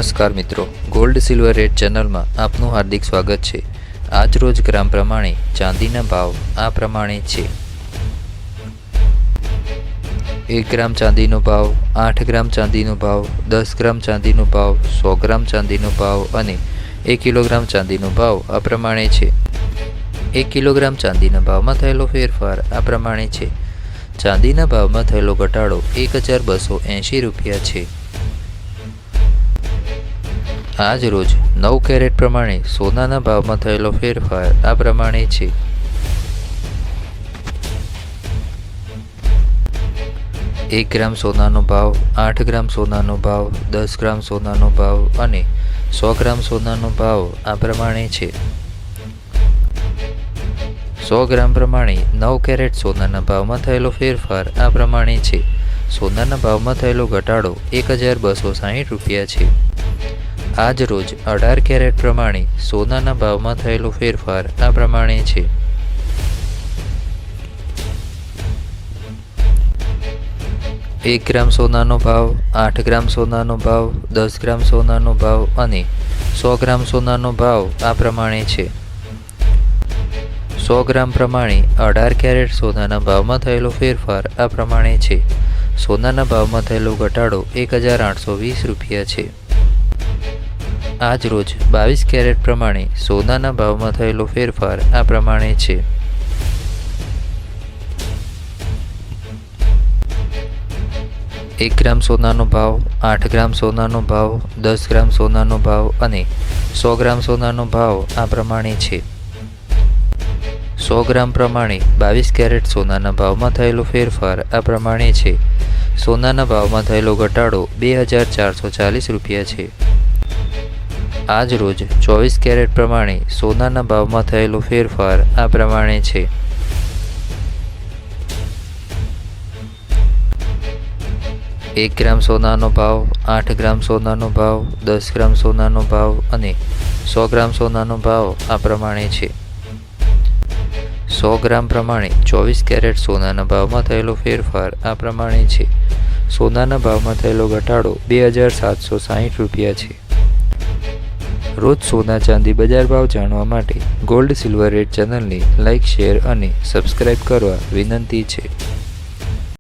નમસ્કાર મિત્રો, gold silver rate ચેનલમાં આપનું હાર્દિક સ્વાગત છે। આજ રોજ ગ્રામ પ્રમાણે ચાંદીના ભાવ આ પ્રમાણે છે। 1 ગ્રામ ચાંદીનો ભાવ, 8 ગ્રામ ચાંદીનો ભાવ, 10 ગ્રામ ચાંદીનો ભાવ, 100 ગ્રામ ચાંદીનો ભાવ અને 1 કિલોગ્રામ ચાંદીનો ભાવ આ પ્રમાણે છે। 1 કિલોગ્રામ ચાંદીના ભાવમાં થયેલો ફેરફાર આ પ્રમાણે છે। ચાંદીના ભાવમાં થયેલો ઘટાડો 1280 રૂપિયા છે। આજ રોજ 9 કેરેટ પ્રમાણે સોનાના ભાવમાં થયેલો ફેરફાર આ પ્રમાણે છે। 1 ગ્રામ સોનાનો ભાવ, 8 ગ્રામ સોનાનો ભાવ, 10 ગ્રામ સોનાનો ભાવ અને 100 ગ્રામ સોનાનો ભાવ આ પ્રમાણે છે। 100 ગ્રામ પ્રમાણે 9 કેરેટ સોનાના ભાવમાં થયેલો ફેરફાર આ પ્રમાણે છે। સોનાના ભાવમાં થયેલો ઘટાડો 1260 રૂપિયા છે। આજ રોજ 18 કેરેટ પ્રમાણે સોનાના ભાવમાં થયેલો ફેરફાર આ પ્રમાણે છે। 1 ગ્રામ સોનાનો ભાવ, 8 ગ્રામ સોનાનો ભાવ, 10 ગ્રામ સોનાનો ભાવ અને 100 ગ્રામ સોનાનો ભાવ આ પ્રમાણે છે। 100 ગ્રામ પ્રમાણે 18 કેરેટ સોનાના ભાવમાં થયેલો ફેરફાર આ પ્રમાણે છે। સોનાના ભાવમાં થયેલો ઘટાડો 1820 રૂપિયા છે। આજ રોજ 22 કેરેટ પ્રમાણે સોનાના ભાવમાં થયેલો ફેરફાર આ પ્રમાણે છે। 1 ગ્રામ સોનાનો ભાવ, 8 ગ્રામ સોનાનો ભાવ, 10 ગ્રામ સોનાનો ભાવ અને 100 ગ્રામ સોનાનો ભાવ આ પ્રમાણે છે। 100 ગ્રામ પ્રમાણે 22 કેરેટ સોનાના ભાવમાં થયેલો ફેરફાર આ પ્રમાણે છે। સોનાના ભાવમાં થયેલો ઘટાડો 2440 રૂપિયા છે। આજ રોજ 24 કેરેટ પ્રમાણે સોનાના ભાવમાં થયેલો ફેરફાર આ પ્રમાણે છે। 1 ગ્રામ સોનાનો ભાવ, 8 ગ્રામ સોનાનો ભાવ, 10 ગ્રામ સોનાનો ભાવ અને 100 ગ્રામ સોનાનો ભાવ આ પ્રમાણે છે। 100 ગ્રામ પ્રમાણે 24 કેરેટ સોનાના ભાવમાં થયેલો ફેરફાર આ પ્રમાણે છે। સોનાના ભાવમાં થયેલો ઘટાડો 2760 રૂપિયા છે। રોજ સોના ચાંદી બજાર ભાવ જાણવા માટે ગોલ્ડ સિલ્વર રેટ ચેનલને લાઇક, શેર અને સબસ્ક્રાઇબ કરવા વિનંતી છે।